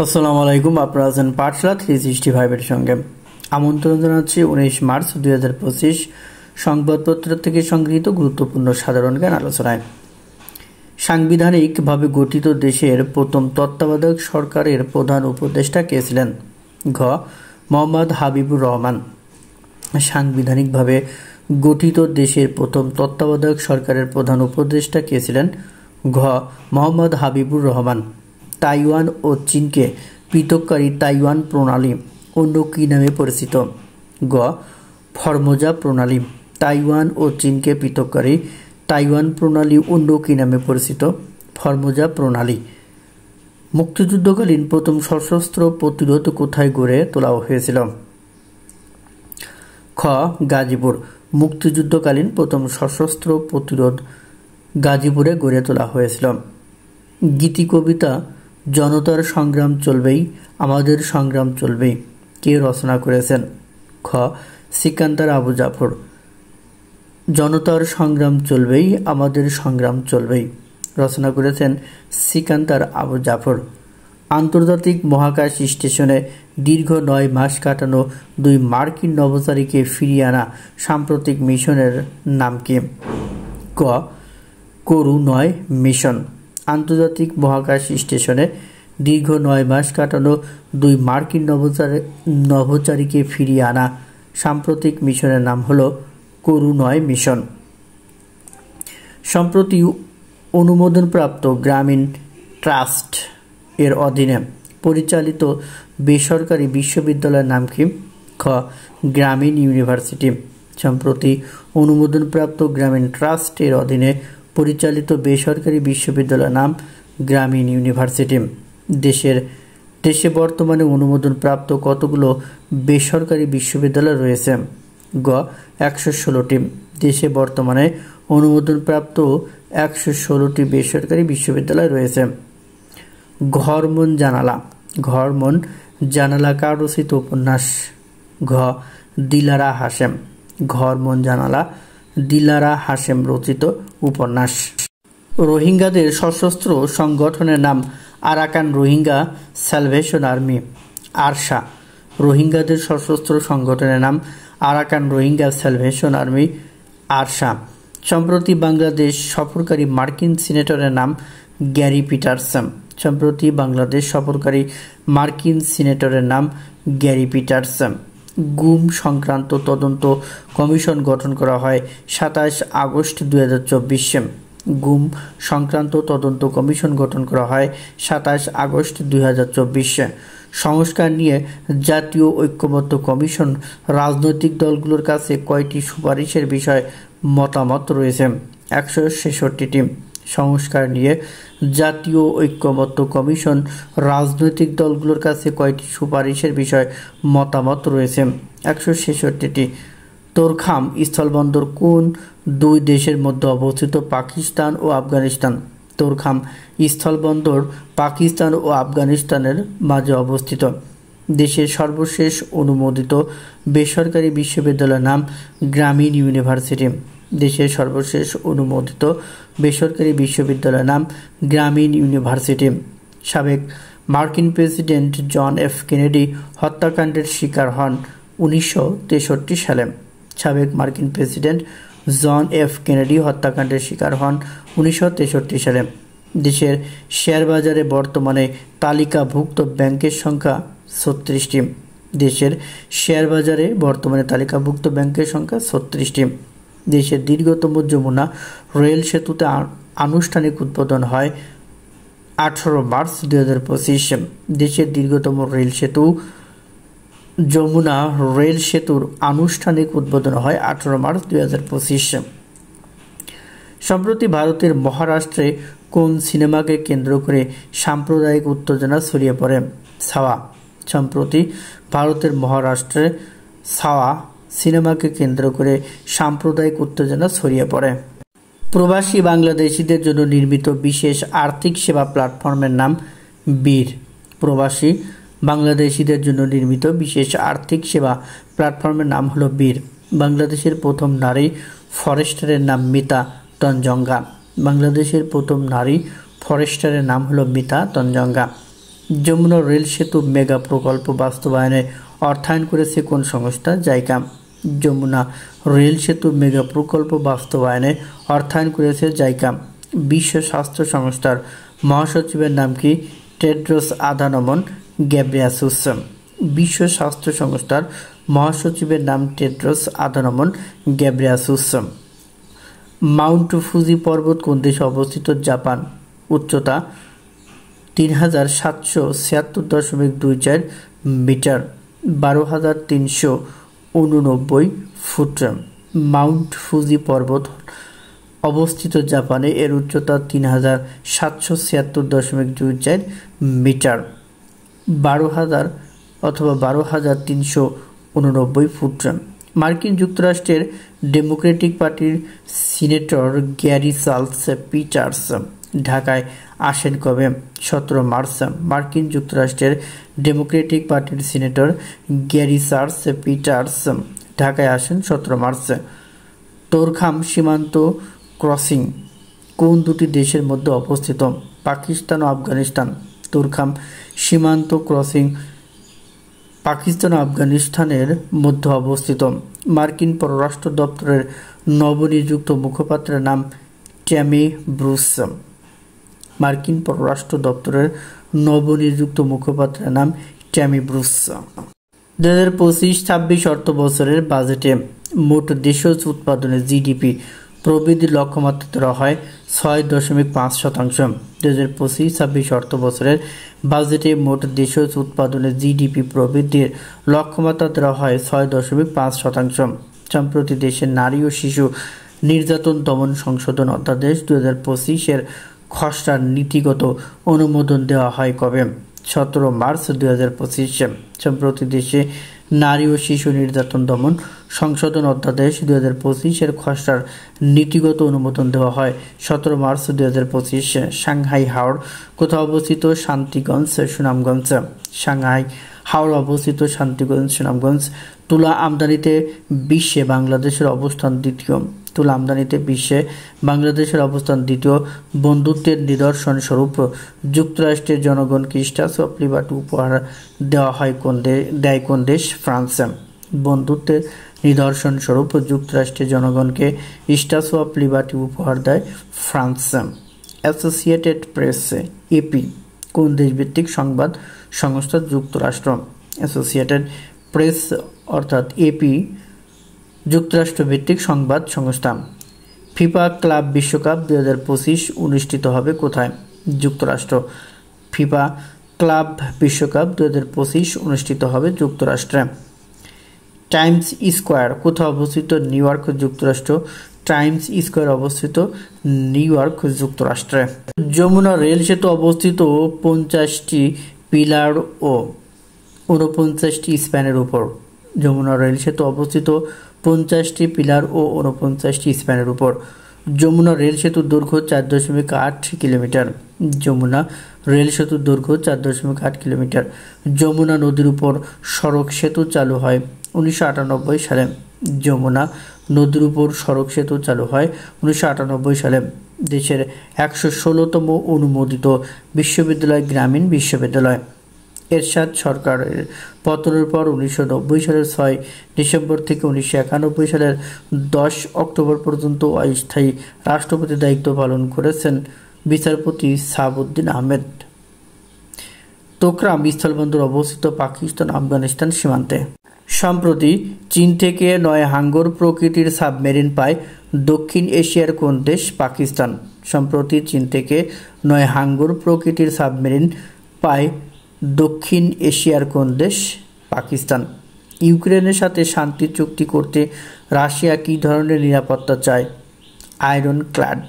আসসালামু আলাইকুম। আপনারা আছেন পাঠশালা 365 এর সঙ্গে। আমন্ত্রণ জানাচ্ছি 19 মার্চ 2025 সংবাদপত্র থেকে সংগৃহীত গুরুত্বপূর্ণ সাধারণ জ্ঞান আলোচনায়। সাংবিধানিকভাবে গঠিত দেশের প্রথম তত্ত্বাবধায়ক সরকারের প্রধান উপদেষ্টা কে ছিলেন? ঘ. মোহাম্মদ হাবিবুর রহমান। সাংবিধানিকভাবে গঠিত দেশের প্রথম তত্ত্বাবধায়ক সরকারের প্রধান উপদেষ্টা কে ছিলেন? ঘ. মোহাম্মদ হাবিবুর রহমান। তাইওয়ান ও চীনকে পৃথককারী তাইওয়ান প্রণালী অন্য কী নামে পরিচিত? গ. ফরমোজা প্রণালী। তাইওয়ান ও চীনকে পৃথককারী তাইওয়ান প্রণালী অন্য কী নামে পরিচিত? ফরমোজা প্রণালী। মুক্তিযুদ্ধকালীন প্রথম সশস্ত্র প্রতিরোধ কোথায় গড়ে তোলা হয়েছিল? খ. গাজীপুর। মুক্তিযুদ্ধকালীন প্রথম সশস্ত্র প্রতিরোধ গাজীপুরে গড়ে তোলা হয়েছিল। গীতি কবিতা জনতার সংগ্রাম চলবেই, আমাদের সংগ্রাম চলবেই কে রচনা করেছেন? খ. সিকান্দার আবু জাফর। জনতার সংগ্রাম চলবেই, আমাদের সংগ্রাম চলবেই রচনা করেছেন সিকান্দার আবু জাফর। আন্তর্জাতিক মহাকাশ স্টেশনে দীর্ঘ 9 মাস কাটানো 2 মার্কিন নভোচারীকে ফিরিয়ে আনা সাম্প্রতিক মিশনের নাম কি? ক. করু-9 মিশন। আন্তর্জাতিক মহাকাশ স্টেশনে দীর্ঘ 9 মাস কাটানো 2 মার্কিন নভোচারীকে ফিরিয়ে আনা সাম্প্রতিক মিশনের নাম হল করু-9 মিশন। সম্প্রতি অনুমোদনপ্রাপ্ত গ্রামীণ ট্রাস্ট এর অধীনে পরিচালিত বেসরকারি বিশ্ববিদ্যালয়ের নাম কি? খ. গ্রামীণ ইউনিভার্সিটি। সম্প্রতি অনুমোদনপ্রাপ্ত গ্রামীণ ট্রাস্ট এর অধীনে পরিচালিত বেসরকারি বিশ্ববিদ্যালয়ের নাম গ্রামীণ ইউনিভার্সিটি। দেশে বর্তমানে অনুমোদনপ্রাপ্ত কতগুলো বেসরকারি বিশ্ববিদ্যালয় রয়েছে? গ. 116টি। দেশে বর্তমানে অনুমোদনপ্রাপ্ত 116টি বেসরকারি বিশ্ববিদ্যালয় রয়েছে। ঘর মন জানালা। ঘর মন জানালা কার রচিত উপন্যাস? ঘ. দিলারা হাশেম। ঘর মন জানালা দিলারা হাশেম রচিত উপন্যাস। রোহিঙ্গাদের সশস্ত্র সংগঠনের নাম Arakan Rohingya salvation army, ARSA. রোহিঙ্গাদের সশস্ত্র সংগঠনের নাম Arakan Rohingya salvation army, ARSA. সম্প্রতি বাংলাদেশ সফরকারী মার্কিন সিনেটরের নাম গ্যারি পিটারসন। সম্প্রতি বাংলাদেশ সফরকারী মার্কিন সিনেটরের নাম গ্যারি পিটারসন। গুম সংক্রান্ত তদন্ত কমিশন গঠন করা হয় 27 আগস্ট 2024। গুম সংক্রান্ত তদন্ত কমিশন গঠন করা হয় 27 আগস্ট 2024। সংস্কার নিয়ে জাতীয় ঐক্যমত্য কমিশন রাজনৈতিক দলগুলোর কাছে কয়টি সুপারিশের বিষয়ে মতামত রয়েছে? 166টি। সংস্কার নিয়ে জাতীয় ঐক্যমত্য কমিশন রাজনৈতিক দলগুলোর কাছে কয়টি সুপারিশের বিষয়ে মতামত রয়েছে? 166টি। তোরখাম স্থলবন্দর কোন 2 দেশের মধ্যে অবস্থিত? পাকিস্তান ও আফগানিস্তান। তোরখাম স্থলবন্দর পাকিস্তান ও আফগানিস্তানের মাঝে অবস্থিত। দেশের সর্বশেষ অনুমোদিত বেসরকারি বিশ্ববিদ্যালয়ের নাম গ্রামীণ ইউনিভার্সিটি। দেশের সর্বশেষ অনুমোদিত বেসরকারি বিশ্ববিদ্যালয়ের নাম গ্রামীণ ইউনিভার্সিটি। সাবেক মার্কিন প্রেসিডেন্ট জন এফ কেনেডি হত্যাকাণ্ডের শিকার হন 1963 সালে। সাবেক মার্কিন প্রেসিডেন্ট জন এফ কেনেডি হত্যাকাণ্ডের শিকার হন 1963 সালে। দেশের শেয়ার বাজারে বর্তমানে তালিকাভুক্ত ব্যাংকের সংখ্যা 36টি। দেশের শেয়ার বাজারে বর্তমানে তালিকাভুক্ত ব্যাংকের সংখ্যা 36টি। দেশের দীর্ঘতম যমুনা রেল সেতুতে আনুষ্ঠানিক উদ্বোধন হয় 18 মার্চ 2025। দেশের দীর্ঘতম রেল সেতু যমুনা রেল সেতুর আনুষ্ঠানিক উদ্বোধন হয় 18 মার্চ 2025। সম্প্রতি ভারতের মহারাষ্ট্রে কোন সিনেমাকে কেন্দ্র করে সাম্প্রদায়িক উত্তেজনা ছড়িয়ে পড়ে? ছাওয়া। সম্প্রতি ভারতের মহারাষ্ট্রে ছাওয়া সিনেমাকে কেন্দ্র করে সাম্প্রদায়িক উত্তেজনা ছড়িয়ে পড়ে। প্রবাসী বাংলাদেশিদের জন্য নির্মিত বিশেষ আর্থিক সেবা প্ল্যাটফর্মের নাম বীর। প্রবাসী বাংলাদেশিদের জন্য নির্মিত বিশেষ আর্থিক সেবা প্ল্যাটফর্মের নাম হলো বীর। বাংলাদেশের প্রথম নারী ফরেস্টারের নাম মিতা তঞ্জঙ্গা। বাংলাদেশের প্রথম নারী ফরেস্টারের নাম হলো মিতা তঞ্জঙ্গা। যমুনা রেল সেতু মেগা প্রকল্প বাস্তবায়নে অর্থায়ন করেছে কোন সংস্থা? জাইকা। যমুনা রেল সেতু মেগা প্রকল্প বাস্তবায়নে অর্থায়ন করেছে জাইকা। বিশ্ব স্বাস্থ্য সংস্থার মহাসচিবের নাম কি? Tedros Adhanom Ghebreyesus. বিশ্ব স্বাস্থ্য সংস্থার মহাসচিবের নাম Tedros Adhanom Ghebreyesus. Mount Fuji পর্বত কোন দেশে অবস্থিত? জাপান। উচ্চতা 3776.24 মিটার, 12,389 ফুট। মাউন্ট ফুজি পর্বত অবস্থিত জাপানে, এর উচ্চতা 3776.24 মিটার, 12,389 ফুট। মার্কিন যুক্তরাষ্ট্রের ডেমোক্রেটিক পার্টির সিনেটর গ্যারি চার্লস পিটার্স ঢাকায় আসেন কবে? 17 মার্চ। মার্কিন যুক্তরাষ্ট্রের ডেমোক্রেটিক পার্টির সিনেটর গ্যারি চার্লস পিটার্স ঢাকায় আসেন 17 মার্চ। তোরখাম সীমান্ত ক্রসিং কোন দুটি দেশের মধ্যে অবস্থিত? পাকিস্তান ও আফগানিস্তান। তোরখাম সীমান্ত ক্রসিং পাকিস্তান ও আফগানিস্তানের মধ্যে অবস্থিত। মার্কিন পররাষ্ট্র দপ্তরের নবনিযুক্ত মুখপাত্রের নাম ট্যামি ব্রুস। মার্কিন পররাষ্ট্র দপ্তরের নবনিযুক্ত মুখপাত্রের নাম ট্যামি ব্রুস। 2025-26 অর্থ বছরের বাজেটে মোট দেশজ উৎপাদনের জিডিপি প্রবৃদ্ধির লক্ষ্যমাত্রা ধরা হয় 6.5%। 2025-26 অর্থ বছরের বাজেটে মোট দেশজ উৎপাদনের জিডিপি প্রবৃদ্ধির লক্ষ্যমাত্রা ধরা হয় 6.5%। সম্প্রতি দেশের নারী ও শিশু নির্যাতন দমন সংশোধন অধ্যাদেশ 2025-এর খসড়ার নীতিগত অনুমোদন দেওয়া হয় কবে? 17 মার্চ 2025। সম্প্রতি দেশে নারী ও শিশু নির্যাতন দমন সংশোধন অধ্যাদেশ 2025-এর খসড়ার নীতিগত অনুমোদন দেওয়া হয় 17 মার্চ 2025। সাংহাই হাওড় কোথাও অবস্থিত? শান্তিগঞ্জ, সুনামগঞ্জ। সাংহাই হাওড় অবস্থিত শান্তিগঞ্জ, সুনামগঞ্জ। তুলা আমদানিতে বিশ্বে বাংলাদেশের অবস্থান দ্বিতীয়। তুলা আমদানিতে বিশ্বে বাংলাদেশের অবস্থান দ্বিতীয়। বন্ধুত্বের নিদর্শন স্বরূপ যুক্তরাষ্ট্রের জনগণকে স্ট্যাচু অফ লিবার্টি উপহার দেওয়া হয় কোন দেশ? ফ্রান্স। বন্ধুত্বের নিদর্শন স্বরূপ যুক্তরাষ্ট্রের জনগণকে স্ট্যাচু অফ লিবার্টি উপহার দেয় ফ্রান্স। অ্যাসোসিয়েটেড প্রেস এপি কোন দেশভিত্তিক সংবাদ সংস্থা? যুক্তরাষ্ট্র। অ্যাসোসিয়েটেড প্রেস অর্থাৎ এপি যুক্তরাষ্ট্র ভিত্তিক সংবাদ সংস্থা। ফিফা ক্লাব বিশ্বকাপ 2025 অনুষ্ঠিত হবে কোথায়? যুক্তরাষ্ট্র। ফিফা ক্লাব বিশ্বকাপ 2025 অনুষ্ঠিত হবে যুক্তরাষ্ট্রে। টাইমস স্কোয়ার কোথাও অবস্থিত? নিউ ইয়র্ক, যুক্তরাষ্ট্র। টাইমস স্কোয়ার অবস্থিত নিউ ইয়র্ক, যুক্তরাষ্ট্রে। যমুনা রেল সেতু অবস্থিত 50টি পিলার ও 49টি স্প্যানের উপর। যমুনা রেল সেতু অবস্থিত 50টি পিলার ও 49টি স্প্যানের উপর। যমুনা রেল সেতুর দৈর্ঘ্য 4.8 কিলোমিটার। যমুনা রেল সেতুর দৈর্ঘ্য 4.8 কিলোমিটার। যমুনা নদীর উপর সড়ক সেতু চালু হয় 1998 সালে। যমুনা নদীর উপর সড়ক সেতু চালু হয় 1998 সালে। দেশের 116তম অনুমোদিত বিশ্ববিদ্যালয় গ্রামীণ বিশ্ববিদ্যালয়। এরশাদ সরকারের পতনের পর 1990 সালের 6 ডিসেম্বর থেকে 1991 সালের 10 অক্টোবর পর্যন্ত অস্থায়ী রাষ্ট্রপতির দায়িত্ব পালন করেছেন বিচারপতি সাহাবুদ্দিন আহমেদ। তোকরাম স্থলবন্দর অবস্থিত পাকিস্তান আফগানিস্তান সীমান্তে। সম্প্রতি চীন থেকে 9 হাঙ্গর প্রকৃতির সাবমেরিন পায় দক্ষিণ এশিয়ার কোন দেশ? পাকিস্তান। সম্প্রতি চীন থেকে 9 হাঙ্গর প্রকৃতির সাবমেরিন পায় দক্ষিণ এশিয়ার কোন দেশ? পাকিস্তান। ইউক্রেনের সাথে শান্তি চুক্তি করতে রাশিয়া কী ধরনের নিরাপত্তা চায়? Iron clad.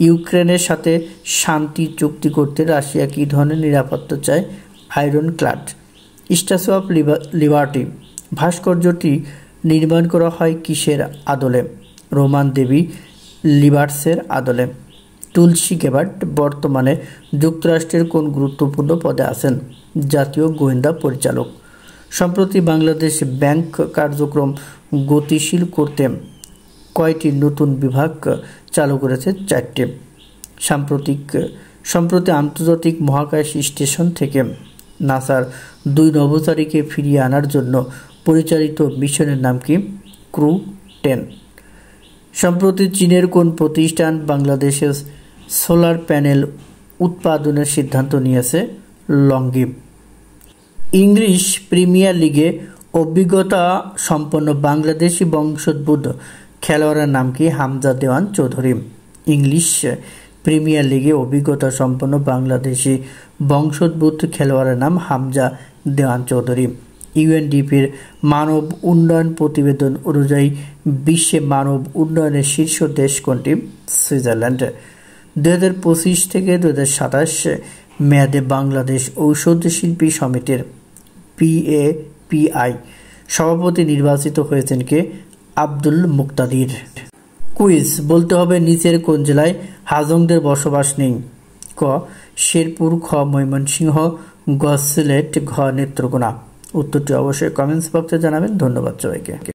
ইউক্রেনের সাথে শান্তি চুক্তি করতে রাশিয়া কী ধরনের নিরাপত্তা চায়? Iron clad. Statue of liberty ভাস্কর্যটি নির্মাণ করা হয় কিসের আদলে? রোমান দেবী লিবার্সের আদলে। তুলসী গেবার্ট বর্তমানে যুক্তরাষ্ট্রের কোন গুরুত্বপূর্ণ পদে আছেন? জাতীয় গোয়েন্দা পরিচালক। সম্প্রতি বাংলাদেশ ব্যাংক কার্যক্রম গতিশীল করতে কয়টি নতুন বিভাগ চালু করেছে? 4টি। সাম্প্রতিক সম্প্রতি আন্তর্জাতিক মহাকাশ স্টেশন থেকে নাসার 2 নভোচারীকে ফিরিয়ে আনার জন্য পরিচালিত মিশনের নাম কি? ক্রু 10। সম্প্রতি চীনের কোন প্রতিষ্ঠান বাংলাদেশের সোলার প্যানেল উৎপাদনের সিদ্ধান্ত নিয়েছে? লংগি। ইংলিশ প্রিমিয়ার লিগে অভিজ্ঞতা সম্পন্ন বাংলাদেশি বংশোদ্ভূত খেলোয়াড়ের নাম কি? হামজা দেওয়ান চৌধুরী। ইংলিশ প্রিমিয়ার লিগে অভিজ্ঞতা সম্পন্ন বাংলাদেশি বংশোদ্ভূত খেলোয়াড়ের নাম হামজা দেওয়ান চৌধুরী। ইউএনডিপির মানব উন্নয়ন প্রতিবেদন অনুযায়ী বিশ্বে মানব উন্নয়নের শীর্ষ দেশ কোনটি? সুইজারল্যান্ড। 2025 থেকে 2027 মেয়াদে বাংলাদেশ ঔষধ শিল্পী সমিতির PAPI সভাপতি নির্বাচিত হয়েছেন কে? আব্দুল মুক্তাদির। কুইজ বলতে হবে নিচের কোন জেলায় হাজংদের বসবাস নেই? ক শেরপুর, খ ময়মনসিংহ, গ সিলেট, ঘ নেত্রকোনা। উত্তরটি অবশ্যই কমেন্টস বক্সে জানাবেন। ধন্যবাদ সবাইকে।